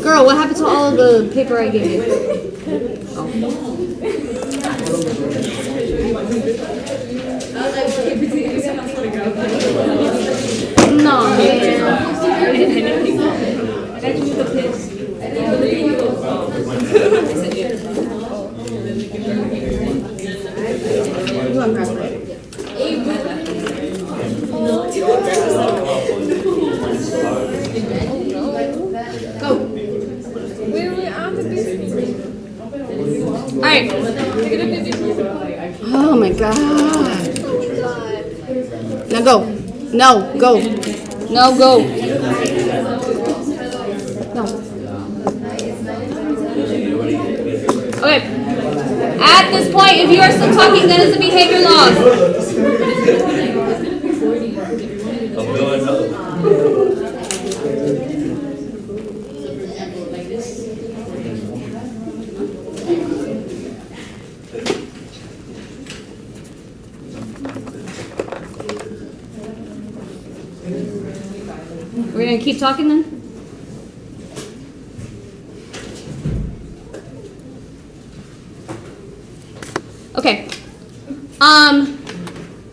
Girl, what happened to all of the paper I gave you? Oh. No, man. Go. Alright. Oh my god. Now go. No, go. No, go. No. Okay. At this point, if you are still talking, that is a behavior loss. We're going to keep talking then? Okay.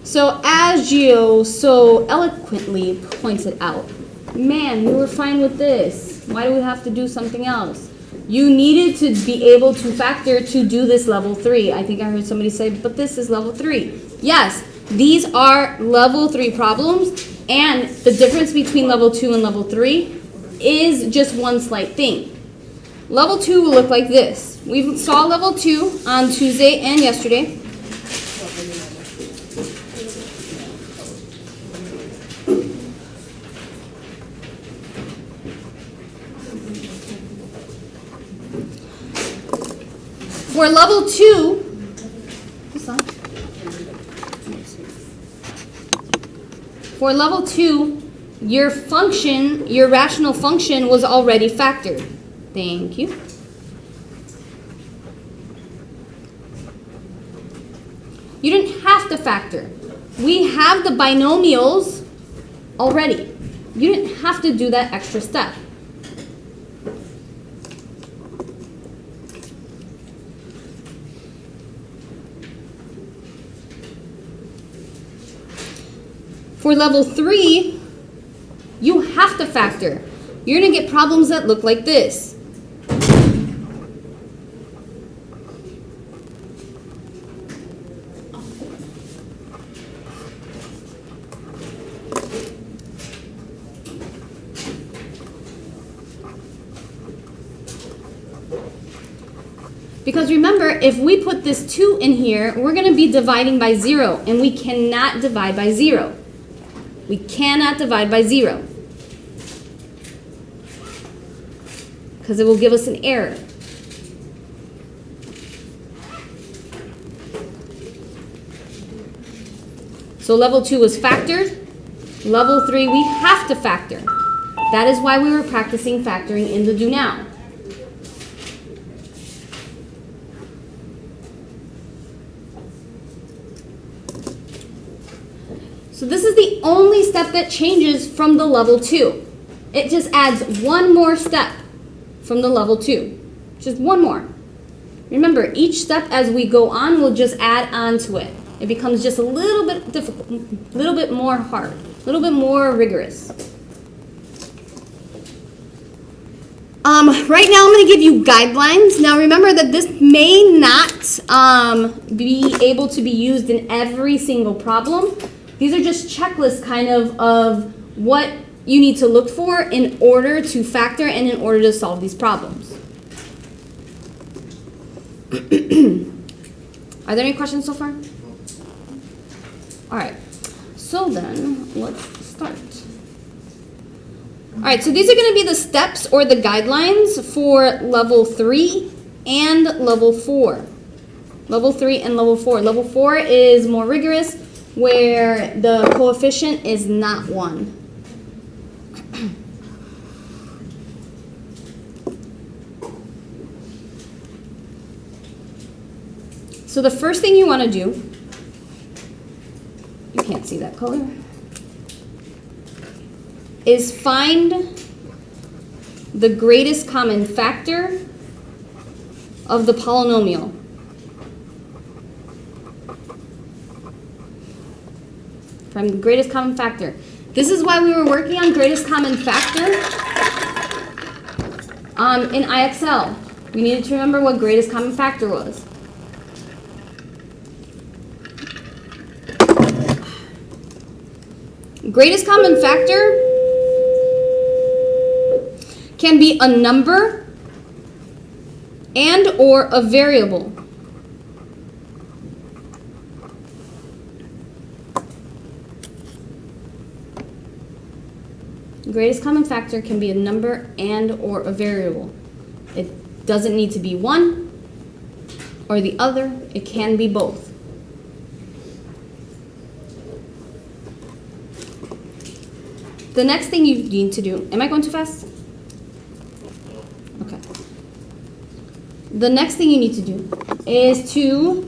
So as Gio so eloquently pointed out, man, we were fine with this. Why do we have to do something else? You needed to be able to factor to do this level 3. I think I heard somebody say, but this is level 3. Yes, these are level 3 problems, and the difference between level 2 and level 3 is just one slight thing. Level 2 will look like this. We saw level 2 on Tuesday and yesterday. For level 2, for level 2, your function, your rational function was already factored. Thank you. You didn't have to factor. We have the binomials already. You didn't have to do that extra step. For level 3, you have to factor. You're going to get problems that look like this. Because remember, if we put this 2 in here, we're going to be dividing by 0, and we cannot divide by 0. We cannot divide by 0 because it will give us an error. So level 2 was factored. Level 3 we have to factor. That is why we were practicing factoring in the do now. So this is the only step that changes from the level 2. It just adds one more step from the level 2. Just one more. Remember, each step as we go on will just add on to it. It becomes just a little bit difficult, a little bit more hard, a little bit more rigorous. Right now I'm going to give you guidelines. Now remember that this may not be able to be used in every single problem. These are just checklists kind of what you need to look for in order to factor and in order to solve these problems. Are there any questions so far? All right, so then let's start. All right, so these are going to be the steps or the guidelines for level 3 and level 4. Level 3 and level 4. Level 4 is more rigorous, where the coefficient is not 1. So the first thing you want to do, you can't see that color, is find the greatest common factor of the polynomial. Find the greatest common factor. This is why we were working on greatest common factor in IXL. We needed to remember what greatest common factor was. Greatest common factor can be a number and or a variable. Greatest common factor can be a number and or a variable. It doesn't need to be one or the other. It can be both. The next thing you need to do, am I going too fast? Okay. The next thing you need to do is to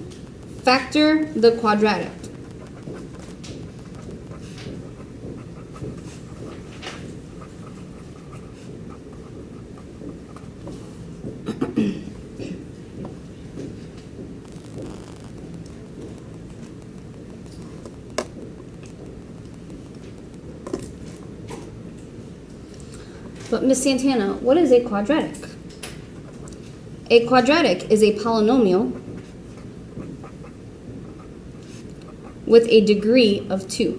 factor the quadratic. But Miss Santana, what is a quadratic? A quadratic is a polynomial with a degree of 2.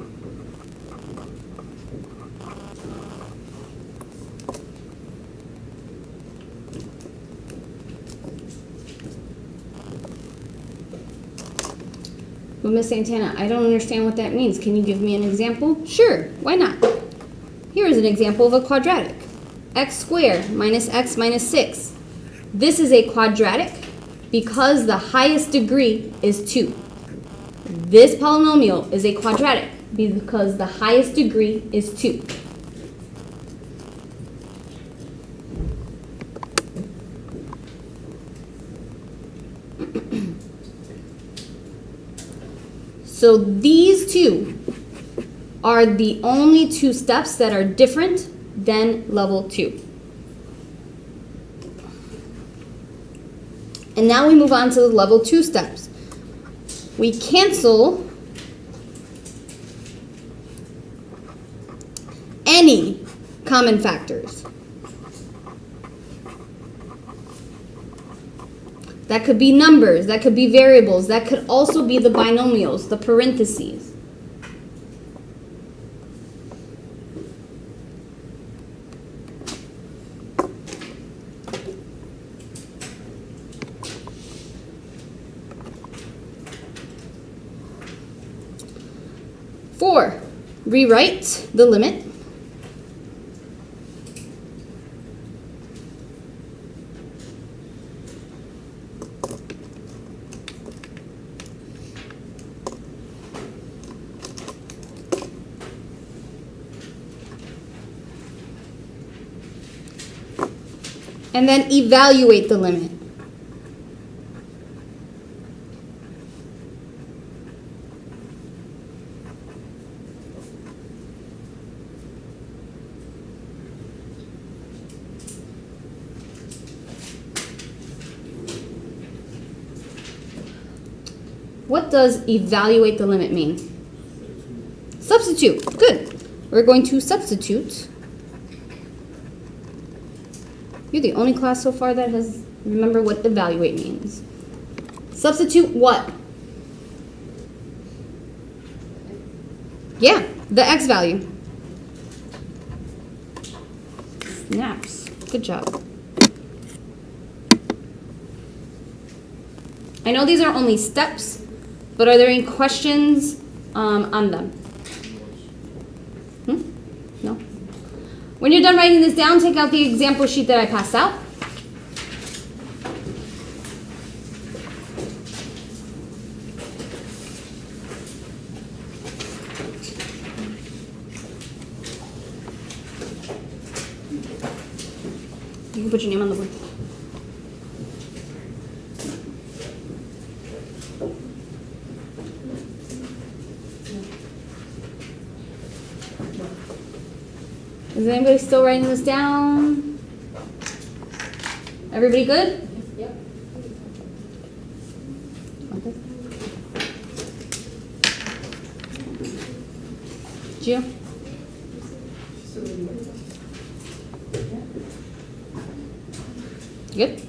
But Miss Santana, I don't understand what that means. Can you give me an example? Sure, why not? Here is an example of a quadratic. X squared minus x minus 6. This is a quadratic because the highest degree is 2. This polynomial is a quadratic because the highest degree is 2. So these two are the only two steps that are different than level 2. And now we move on to the level 2 steps. We cancel any common factors. That could be numbers, that could be variables, that could also be the binomials, the parentheses. Rewrite the limit. And then evaluate the limit. What does evaluate the limit mean? Substitute. Good. We're going to substitute. You're the only class so far that has remember what evaluate means. Substitute what? Yeah, the x value. Snaps. Good job. I know these are only steps, but are there any questions on them? No? When you're done writing this down, take out the example sheet that I passed out. can put your name on the board. Is anybody still writing this down? Everybody good? Yep. Okay. Gio? You good?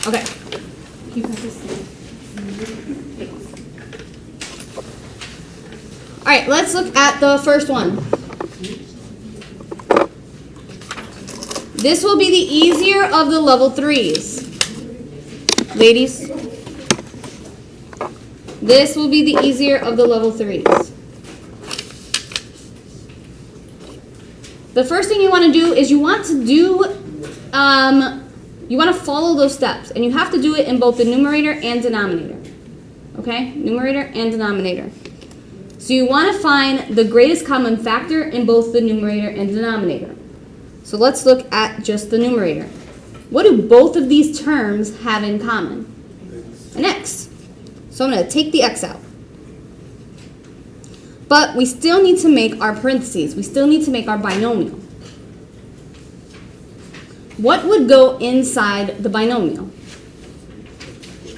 Okay. You got this. All right, let's look at the first one. This will be the easier of the level 3s. Ladies. This will be the easier of the level 3s. The first thing you want to do is you want to follow those steps, and you have to do it in both the numerator and denominator. Okay? Numerator and denominator. So you want to find the greatest common factor in both the numerator and denominator. So let's look at just the numerator. What do both of these terms have in common? An x. So I'm going to take the x out. But we still need to make our parentheses. We still need to make our binomial. What would go inside the binomial?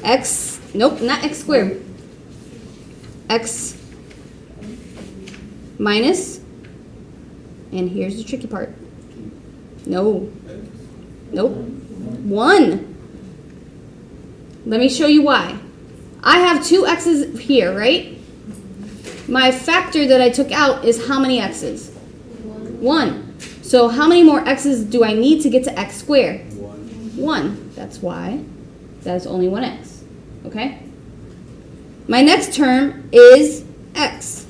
X, nope, not x squared. X minus, and here's the tricky part. No. Nope. 1. Let me show you why. I have 2 x's here, right? My factor that I took out is how many x's? 1. So how many more x's do I need to get to x squared? 1. That's why that is only 1x. Okay? My next term is x.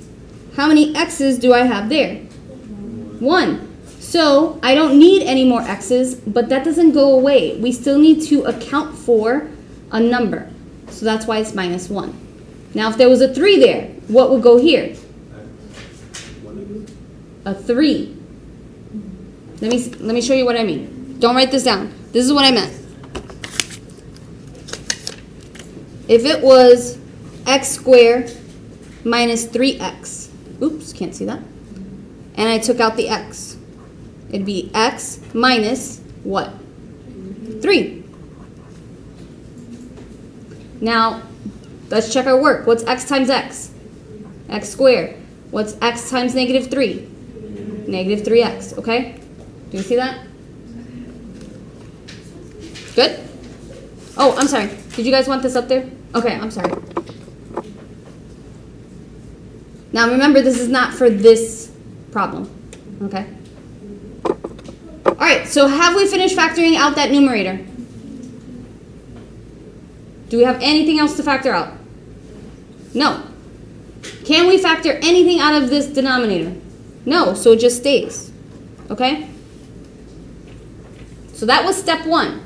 How many x's do I have there? 1. So I don't need any more x's, but that doesn't go away. We still need to account for a number. So that's why it's minus 1. Now if there was a 3 there, what would go here? A 3. Let me show you what I mean. Don't write this down. This is what I meant. If it was x squared minus 3x, oops, can't see that, and I took out the x, it'd be x minus what? 3. Now, let's check our work. What's x times x? X squared. What's x times negative 3? Negative 3x, okay? Do you see that? Good? Oh, I'm sorry. Did you guys want this up there? Okay, I'm sorry. Now remember, this is not for this problem, okay? All right, so have we finished factoring out that numerator? Do we have anything else to factor out? No. Can we factor anything out of this denominator? No, so it just stays, okay? So that was step 1.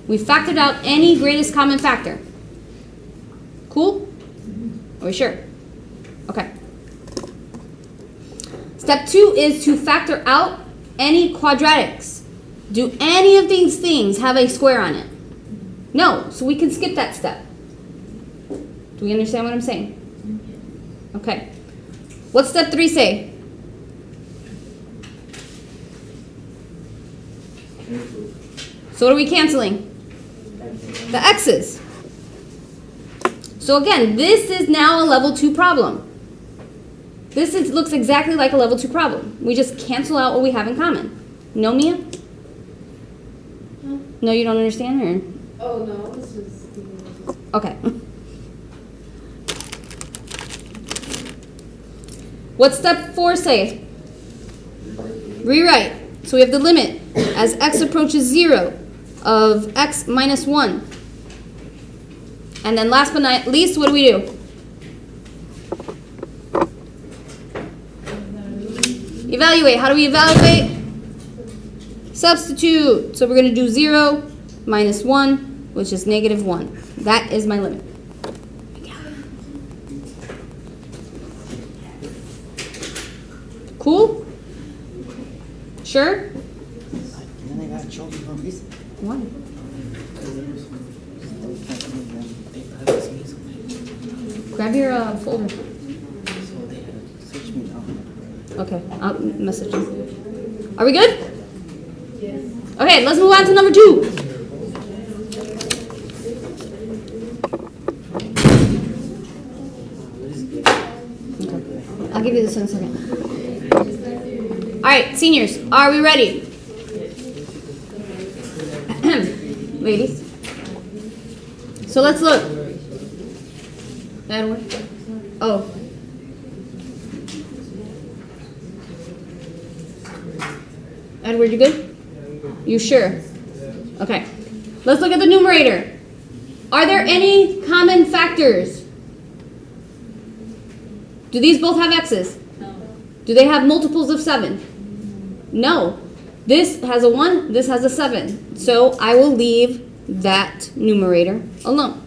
We factored out any greatest common factor. Cool? Are we sure? Okay. Step 2 is to factor out any quadratics. Do any of these things have a square on it? No, so we can skip that step. Do we understand what I'm saying? Okay. What's step 3 say? So what are we canceling? The x's. So again, this is now a level 2 problem. This looks exactly like a level 2 problem. We just cancel out what we have in common. No, Mia? No, you don't understand? Or? Oh, no, this was... Okay. What's step 4 say? Rewrite. So we have the limit as x approaches 0 of x minus 1. And then last but not least, what do we do? Evaluate. How do we evaluate? Substitute. So we're going to do 0 minus 1, which is negative 1. That is my limit. Cool? Sure? Why? Grab your folder. Okay, I'll message you. Are we good? Yes. Okay, let's move on to number 2. Okay. I'll give you this in a second. All right, seniors, are we ready? Ladies. So let's look. Edward. Oh. Edward, you good? You sure? Okay. Let's look at the numerator. Are there any common factors? Do these both have x's? No. Do they have multiples of 7? No. This has a 1, this has a 7. So I will leave that numerator alone.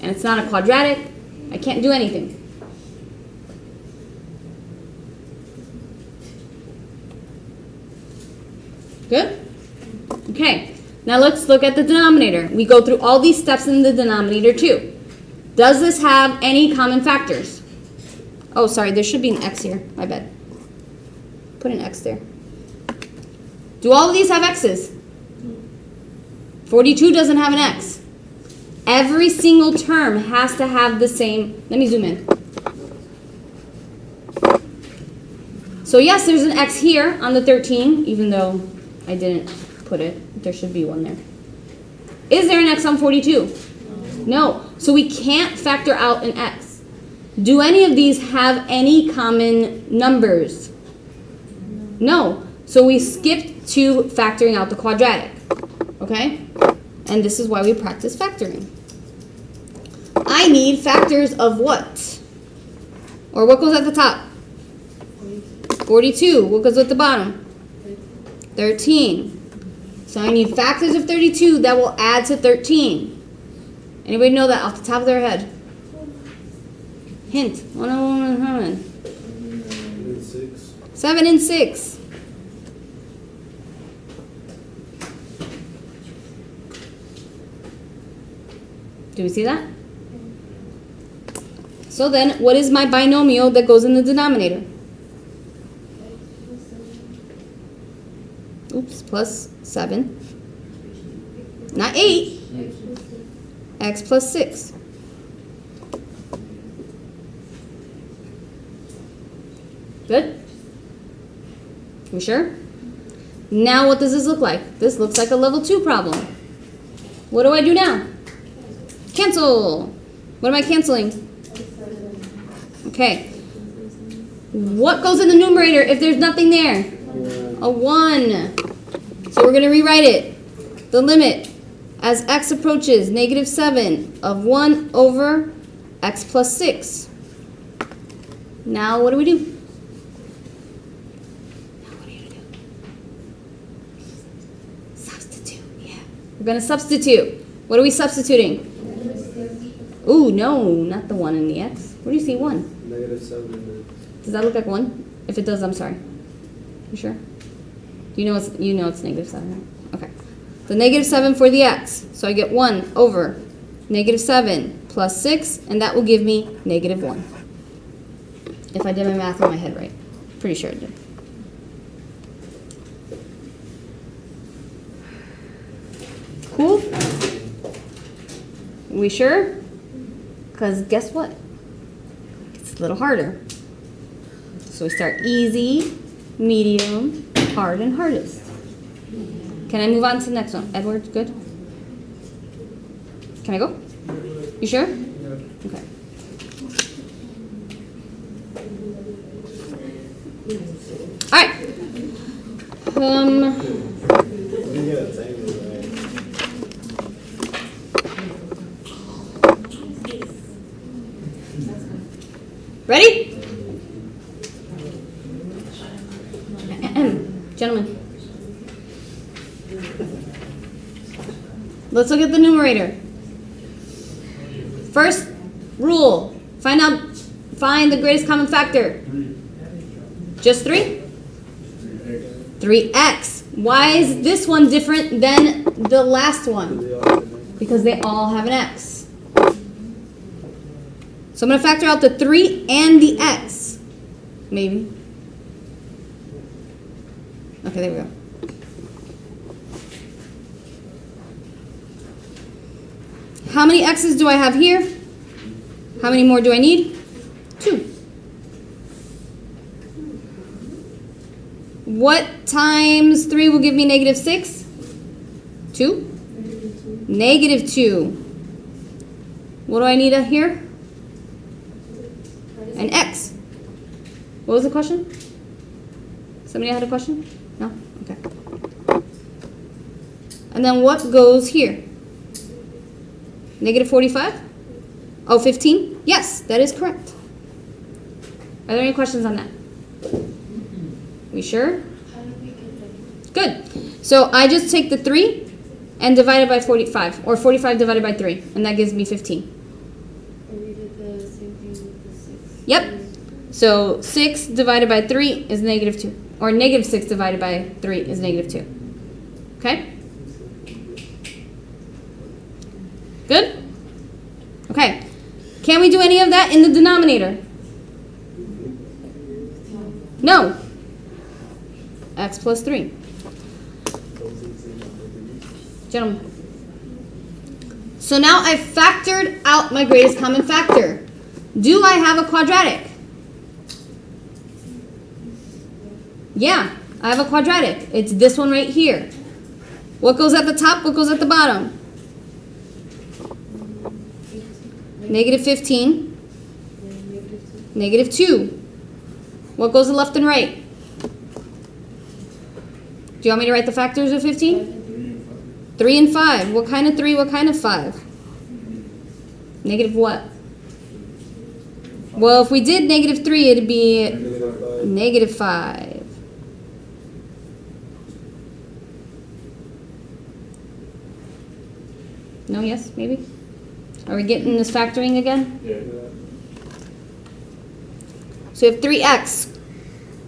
And it's not a quadratic. I can't do anything. Good? Okay. Now let's look at the denominator. We go through all these steps in the denominator too. Does this have any common factors? Oh, sorry, there should be an x here. My bad. Put an x there. Do all of these have x's? 42 doesn't have an x. Every single term has to have the same. Let me zoom in. So yes, there's an x here on the 13, even though I didn't put it. There should be one there. Is there an x on 42? No. So we can't factor out an x. Do any of these have any common numbers? No. So we skipped to factoring out the quadratic. Okay? And this is why we practice factoring. I need factors of what? Or what goes at the top? 42. What goes at the bottom? 13. So I need factors of 32 that will add to 13. Anybody know that off the top of their head? Hint. 101. 7 and 6. Do we see that? So then, what is my binomial that goes in the denominator? Oops, plus 7. Not 8. X plus 6. Good? You sure? Now what does this look like? This looks like a level 2 problem. What do I do now? Cancel. What am I canceling? Okay. What goes in the numerator if there's nothing there? A 1. So we're going to rewrite it. The limit as x approaches -7 of 1 over x plus 6. Now what do we do? Substitute. Yeah. We're going to substitute. What are we substituting? Ooh, no, not the 1 in the x. Where do you see 1? -7. Does that look like 1? If it does, I'm sorry. You sure? You know it's -7, right? Okay. The -7 for the x. So I get 1 over -7 plus 6, and that will give me -1. If I did my math in my head right. Pretty sure it did. Cool? We sure? Because guess what? It's a little harder. So we start easy, medium, hard, and hardest. Can I move on to the next one? Edward, good? Can I go? You sure? Okay. All right. Ready? Gentlemen. Let's look at the numerator. First rule, find the greatest common factor. Just 3? 3x. Why is this one different than the last one? Because they all have an x. So I'm going to factor out the 3 and the x. Maybe. Okay, there we go. How many x's do I have here? How many more do I need? 2. What times 3 will give me negative 6? 2? Negative 2. What do I need here? An x. What was the question? Somebody had a question? No? Okay. And then what goes here? Negative 45? Oh, 15? Yes, that is correct. Are there any questions on that? We sure? Good. So I just take the 3 and divide it by 45, or 45 divided by 3, and that gives me 15. And we did the same thing with the 6. Yep. So 6 divided by 3 is negative 2, or negative 6 divided by 3 is negative 2. Okay? Good? Okay. Can we do any of that in the denominator? No. X plus 3. Gentlemen. So now I've factored out my greatest common factor. Do I have a quadratic? Yeah, I have a quadratic. It's this one right here. What goes at the top? What goes at the bottom? Negative 15. Negative 2. What goes to left and right? Do you want me to write the factors of 15? 3 and 5. What kind of 3? What kind of 5? Negative what? Well, if we did negative 3, it'd be negative 5. No, yes, maybe? Are we getting this factoring again? Yeah. So we have 3x,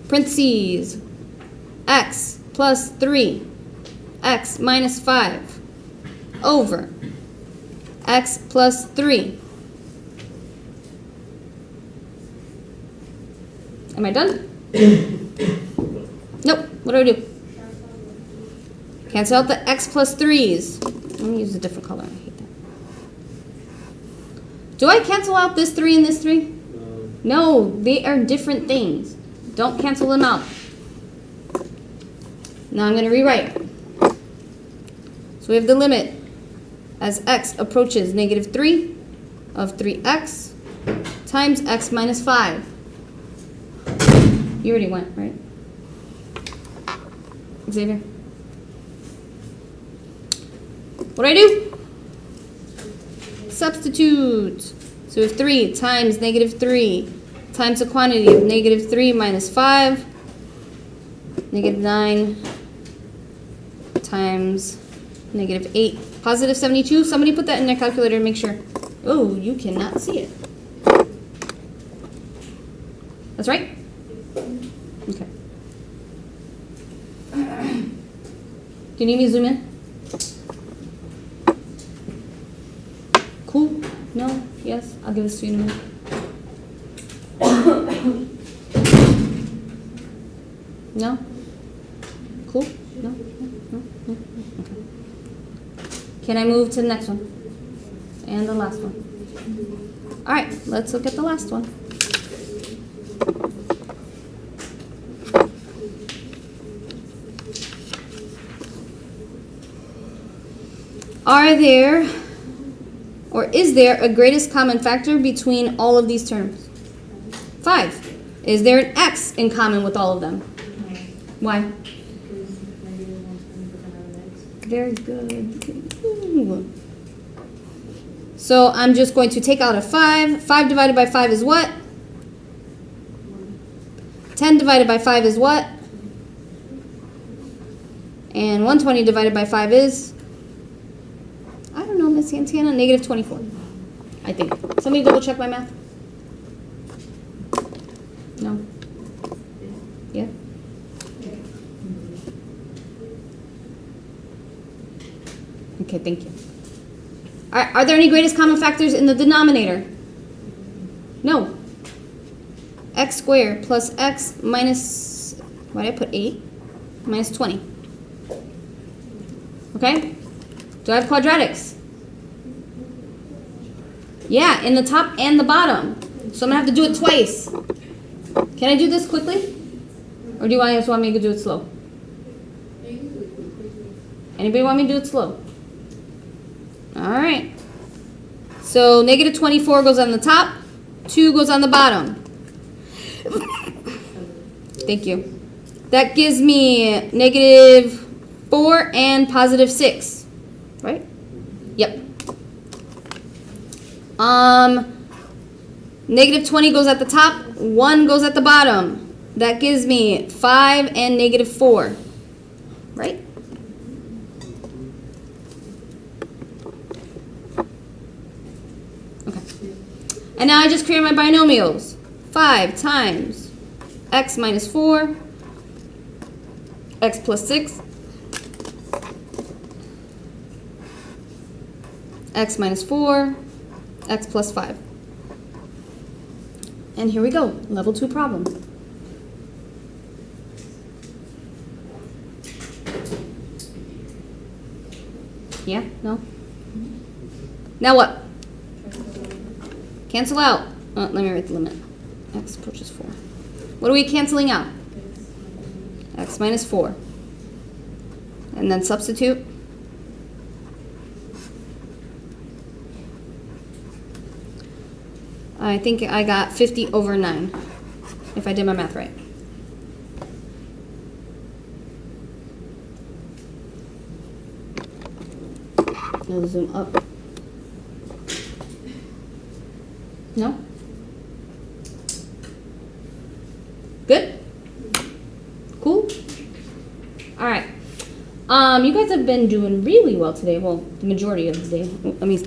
parentheses, x plus 3, x minus 5, over x plus 3. Am I done? Nope. What do I do? Cancel out the x plus 3's. Let me use a different color. I hate that. Do I cancel out this 3 and this 3? No, they are different things. Don't cancel them out. Now I'm going to rewrite. So we have the limit as x approaches negative 3 of 3x times x minus 5. You already went, right? Xavier? What do I do? Substitute. So we have 3 times negative 3 times the quantity of negative 3 minus 5, negative 9 times negative 8, positive 72. Somebody put that in their calculator and make sure. Oh, you cannot see it. That's right? Okay. Do you need me to zoom in? Cool? No? Yes? I'll give this to you in a minute. No? Cool? No? No? No? Okay. Can I move to the next one? And the last one. Alright, let's look at the last one. Are there, or is there a greatest common factor between all of these terms? 5. Is there an x in common with all of them? Why? Very good. Ooh. So I'm just going to take out a 5. 5 divided by 5 is what? 10 divided by 5 is what? And 120 divided by 5 is? I don't know, Miss Santana. Negative 24. I think. Somebody double check my math. No. Yeah? Okay, thank you. Are there any greatest common factors in the denominator? No. X squared plus x minus, why did I put 8? Minus 20. Okay? Do I have quadratics? Yeah, in the top and the bottom. So I'm going to have to do it twice. Can I do this quickly? Or do you guys want me to do it slow? Anybody want me to do it slow? Alright. So negative 24 goes on the top. 2 goes on the bottom. Thank you. That gives me negative 4 and positive 6. Right? Yep. Negative 20 goes at the top. 1 goes at the bottom. That gives me 5 and negative 4. Right? Okay. And now I just create my binomials. 5 times x minus 4, x plus 6, x minus 4, x plus 5. And here we go, level 2 problem. Yeah? No? Now what? Cancel out. Let me write the limit. X approaches 4. What are we canceling out? X minus 4. And then substitute. I think I got 50 over 9, if I did my math right. I'll zoom up. No? Good? Cool? Alright. You guys have been doing really well today. Well, the majority of the day. Let me